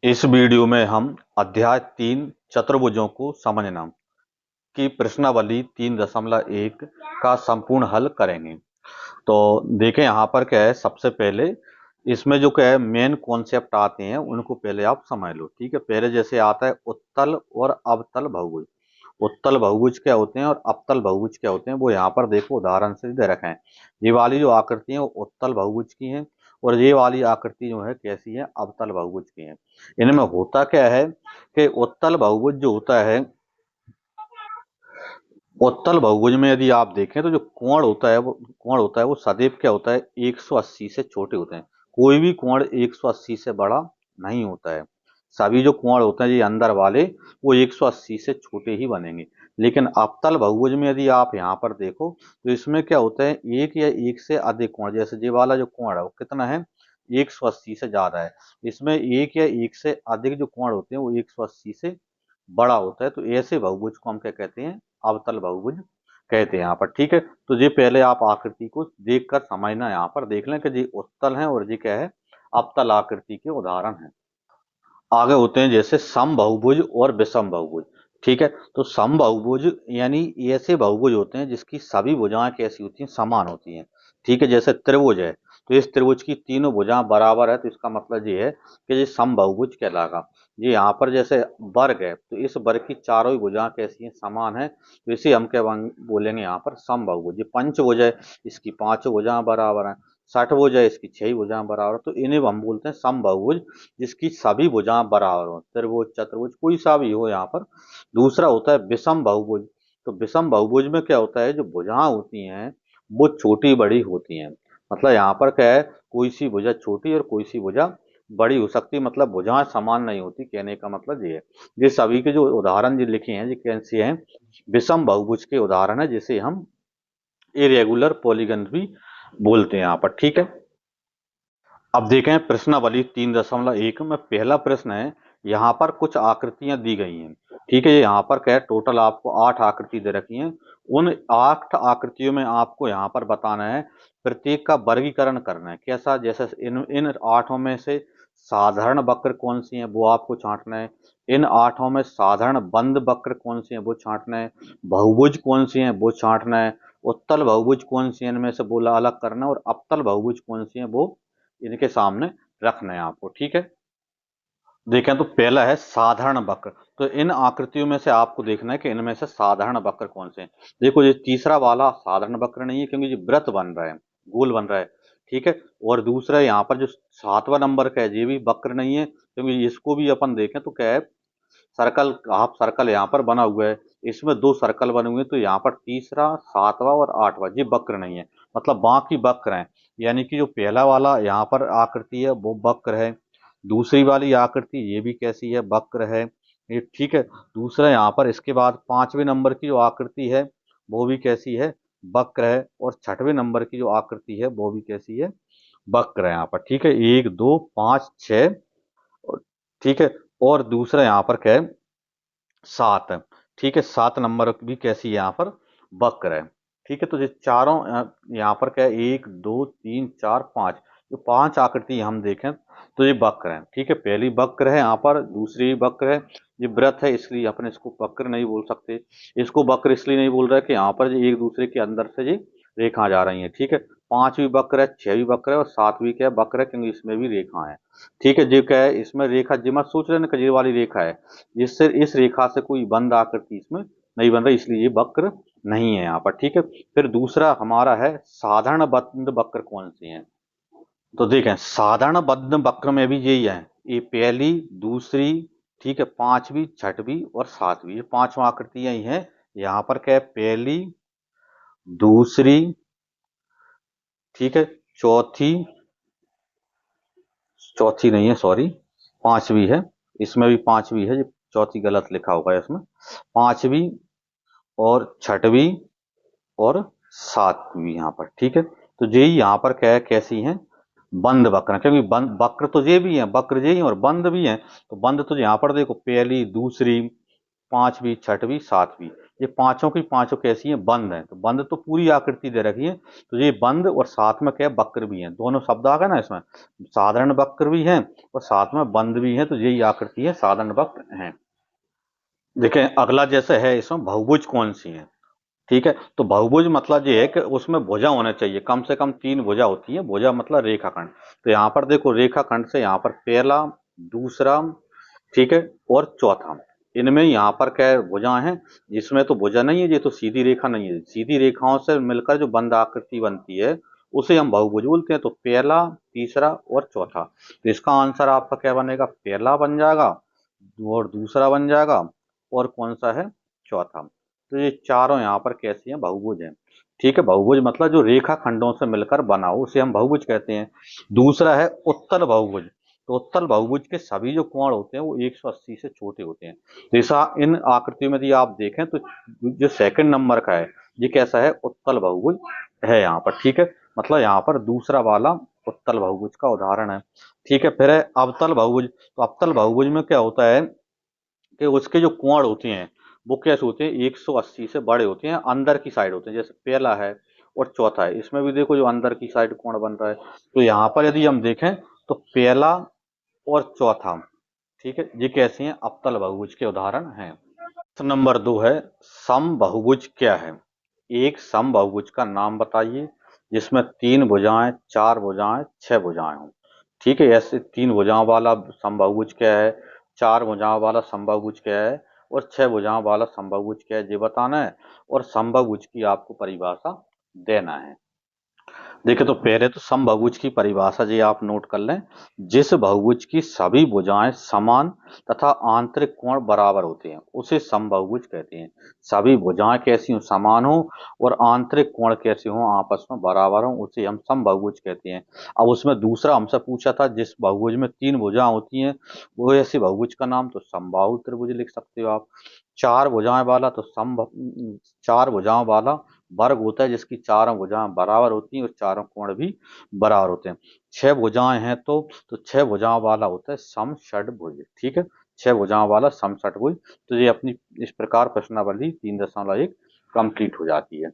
इस वीडियो में हम अध्याय 3 चतुर्भुजों को समझना की प्रश्नावली 3.1 का संपूर्ण हल करेंगे। तो देखें यहाँ पर क्या है, सबसे पहले इसमें जो क्या है मेन कॉन्सेप्ट आते हैं उनको पहले आप समझ लो। ठीक है, पहले जैसे आता है उत्तल और अवतल बहुभुज। उत्तल बहुभुज क्या होते हैं और अवतल बहुभुज क्या होते हैं, वो यहाँ पर देखो उदाहरण से दे रखे हैं। ये वाली जो आकृति है वो उत्तल बहुभुज की है और ये वाली आकृति जो है कैसी है, अवतल बहुभुज की है। इनमें होता क्या है कि उत्तल बहुभुज जो होता है, उत्तल बहुभुज में यदि आप देखें तो जो कोण होता है वो सदैव क्या होता है, 180 से छोटे होते हैं। कोई भी कोण 180 से बड़ा नहीं होता है। सभी जो कोण होते हैं ये अंदर वाले वो 180 से छोटे ही बनेंगे। लेकिन अवतल बहुभुज में यदि आप यहाँ पर देखो तो इसमें क्या होता है, एक या एक से अधिक कोण, जैसे ये वाला जो कोण है वो कितना है, 180 से ज्यादा है। इसमें एक या एक से अधिक जो कोण होते हैं वो 180 से बड़ा होता है। तो ऐसे बहुभुज को हम क्या कहते हैं, अवतल बहुभुज कहते हैं यहाँ पर। ठीक है, तो ये पहले आप आकृति को देखकर समझना, यहाँ पर देख लें कि ये उत्तल है और ये क्या है, अवतल आकृति के उदाहरण है। आगे होते हैं जैसे सम बहुभुज और विषम बहुभुज। ठीक है, तो सम बहुभुज यानी ऐसे बहुभुज होते हैं जिसकी सभी भुजाएं कैसी होती हैं, समान होती हैं। ठीक है, जैसे त्रिभुज है तो इस त्रिभुज की तीनों भुजाएं बराबर है, तो इसका मतलब ये है कि ये सम बहुभुज कहलाएगा। ये यहाँ पर जैसे वर्ग है तो इस वर्ग की चारों ही भुजाएं कैसी हैं, समान है, तो इसे हम क्या बोलेंगे यहाँ पर, सम बहुभुज। ये पंचभुज है, इसकी पांचों भुजाएं बराबर हैं। षठभुज है, इसकी 6 भुजाएं बराबर, तो इन्हें हम बोलते हैं सम बहुभुज जिसकी सभी भुजाएं बराबर हो, त्रिभुज चतुर्भुज कोई सा भी हो यहाँ पर। दूसरा होता है विषम बहुभुज। तो विषम बहुभुज में क्या होता है, जो भुजाएं होती हैं वो छोटी बड़ी होती हैं। मतलब यहाँ पर क्या है, कोई सी भुजा छोटी और कोई सी भुजा बड़ी हो सकती है, मतलब भुजाएं समान नहीं होती, कहने का मतलब ये है। ये सभी के जो उदाहरण जो लिखे हैं ये कैसे हैं, विषम बहुभुज के उदाहरण है, जिसे हम इरेगुलर पॉलीगन भी बोलते हैं यहाँ पर। ठीक है, अब देखें प्रश्नावली 3.1 में पहला प्रश्न है, यहाँ पर कुछ आकृतियां दी गई हैं। ठीक है, यहाँ पर क्या है, टोटल आपको 8 आकृति दे रखी हैं। उन 8 आकृतियों में आपको यहाँ पर बताना है, प्रत्येक का वर्गीकरण करना है कैसा। जैसे इन इन 8 में से साधारण वक्र कौन सी है वो आपको छांटना है। इन 8 में साधारण बंद वक्र कौन सी है वो छांटना है। बहुभुज कौन सी है वो छांटना है। उत्तल बहुभुज कौन सी है इनमें से बोला अलग करना है, और अवतल बहुभुज कौन सी है वो इनके सामने रखना है आपको। ठीक है, देखें तो पहला है साधारण वक्र। तो इन आकृतियों में से आपको देखना है कि इनमें से साधारण वक्र कौन से हैं। देखो ये तीसरा वाला साधारण वक्र नहीं है क्योंकि ये वृत्त बन रहा है, गोल बन रहा है। ठीक है, और दूसरा यहाँ पर जो 7वां नंबर का है ये भी वक्र नहीं है, क्योंकि इसको भी अपन देखें तो क्या है, सर्कल, हाफ सर्कल यहाँ पर बना हुआ है, इसमें 2 सर्कल बने हुए हैं, तो यहाँ पर तीसरा 7वां और 8वां ये वक्र नहीं है, मतलब बाकी वक्र हैं। यानी कि जो पहला वाला यहाँ पर आकृति है वो वक्र है, दूसरी वाली आकृति ये भी कैसी है, वक्र है। ये ठीक है, दूसरा यहाँ पर इसके बाद 5वें नंबर की जो आकृति है वो भी कैसी है, वक्र है, और 6वें नंबर की जो आकृति है वो भी कैसी है, वक्र है यहाँ पर। ठीक है, 1 2 5 6, ठीक है, और दूसरा यहाँ पर क्या है, 7 है। ठीक है, 7 नंबर भी कैसी है यहाँ पर, वक्र है। ठीक है, तो ये चारों यहाँ पर क्या है, 1 2 3 4 5, जो 5 आकृति हम देखें तो ये वक्र है। ठीक है, पहली वक्र है यहाँ पर, दूसरी वक्र है, ये वृत्त है इसलिए अपन इसको वक्र नहीं बोल सकते। इसको वक्र इसलिए नहीं बोल रहा है कि यहाँ पर एक दूसरे के अंदर से ये रेखा जा रही है। ठीक है, 5वीं वक्र है, 6वीं वक्र है, और 7वीं क्या है, वक्र है, क्योंकि इसमें भी रेखा है। ठीक है, जो क्या है इसमें रेखा, जी मत सोच रहे ना कि ये वाली रेखा है, जिससे इस रेखा से कोई बंद आकृति इसमें नहीं बन रही, इसलिए ये वक्र नहीं है यहाँ पर। ठीक है, फिर दूसरा हमारा है साधारण बद्ध वक्र कौन से हैं। तो देखें साधारण बद्ध वक्र में भी यही है, ये पहली दूसरी, ठीक है, 5वीं 6वीं और 7वीं, ये 5 आकृतियां ही हैं। यहाँ पर क्या है, पहली दूसरी, ठीक है, चौथी, चौथी नहीं है सॉरी, 5वीं है, इसमें भी 5वीं है, चौथी गलत लिखा होगा इसमें। 5वीं और 6वीं और 7वीं यहाँ पर। ठीक है, तो ये यहाँ पर क्या है, कैसी हैं, बंद वक्र, क्योंकि बंद वक्र तो ये भी है, वक्र ये ही और बंद भी है। तो बंद तो यहाँ पर देखो, पहली दूसरी, पांचवी, छठवीं, सातवीं, ये पांचों की पांचों कैसी हैं? बंद हैं। तो बंद तो पूरी आकृति दे रखी है, तो ये बंद और साथ में क्या है? वक्र भी हैं। दोनों शब्द आ गए ना इसमें, साधारण वक्र भी हैं और साथ में बंद भी हैं, तो यही आकृति है, साधारण वक्र हैं। देखें अगला जैसे है, इसमें बहुभुज कौन सी है? ठीक है, तो बहुभुज मतलब ये है कि उसमें भुजा होना चाहिए, कम से कम 3 भुजा होती है। भुजा मतलब रेखाखंड। तो यहाँ पर देखो रेखाखंड से यहाँ पर पहला, दूसरा, ठीक है, और चौथा, इनमें यहाँ पर क्या भुजा है? जिसमें तो भुजा नहीं है, ये तो सीधी रेखा नहीं है। सीधी रेखाओं से मिलकर जो बंद आकृति बनती है उसे हम बहुभुज बोलते हैं। तो पहला, तीसरा और चौथा, तो इसका आंसर आपका क्या बनेगा? पहला बन जाएगा और दूसरा बन जाएगा और कौन सा है? चौथा। तो ये चारों यहाँ पर कैसी हैं? बहुभुज हैं। ठीक है, बहुभुज मतलब जो रेखा खंडों से मिलकर बना हो उसे हम बहुभुज कहते हैं। दूसरा है उत्तल बहुभुज। तो उत्तल बहुभुज के सभी जो कोण होते हैं वो 180 से छोटे होते हैं। तो ऐसा इन आकृतियों में यदि आप देखें तो जो सेकंड नंबर का है ये कैसा है? उत्तल बहुभुज है यहाँ पर। ठीक है, मतलब यहाँ पर दूसरा वाला उत्तल बहुभुज का उदाहरण है। ठीक है, फिर है अवतल बहुभुज। तो अवतल बहुभुज में क्या होता है कि उसके जो कोण होते हैं वो कैसे होते हैं? 180 से बड़े होते हैं, अंदर की साइड होते हैं। जैसे पहला है और चौथा है, इसमें भी देखो जो अंदर की साइड कोण बन रहा है। तो यहाँ पर यदि हम देखें तो पहला और चौथा, ठीक है, ये कैसे हैं? अवतल बहुभुज के उदाहरण हैं। प्रश्न नंबर 2 है, समबाहुभुज क्या है? एक समबाहुभुज का नाम बताइए जिसमें 3 भुजाएं, 4 भुजाएं, 6 भुजाएं हों। ठीक है, ऐसे 3 भुजाओं वाला समबाहुभुज क्या है, 4 भुजाओं वाला समबाहुभुज क्या है और 6 भुजाओं वाला समबाहुभुज क्या है, ये बताना है और समबाहुभुज की आपको परिभाषा देना है। देखिए तो पहले तो समबाहुभुज की परिभाषा जी आप नोट कर लें। जिस बहुभुज की सभी भुजाएं समान तथा आंतरिक कोण बराबर होते हैं उसे समबाहुभुज कहते हैं। सभी भुजाएं कैसी हो? समान हो और आंतरिक कोण कैसे हो? आपस में बराबर हो, उसे हम समबाहुभुज कहते हैं। अब उसमें दूसरा हमसे पूछा था जिस बहुभुज में 3 भुजाएं होती हैं वो ऐसी बहुभुज का नाम, तो समबाहु त्रिभुज लिख सकते हो आप। 4 भुजाएं वाला तो 4 भुजाओं वाला वर्ग होता है जिसकी चारों भुजाएं बराबर होती हैं और चारों कोण भी बराबर होते हैं। 6 भुजाएं हैं तो 6 भुजाओं वाला होता है समषड्भुज। ठीक है, 6 भुजाओं वाला समषड्भुज। तो ये अपनी इस प्रकार प्रश्नावली 3.1 कंप्लीट हो जाती है।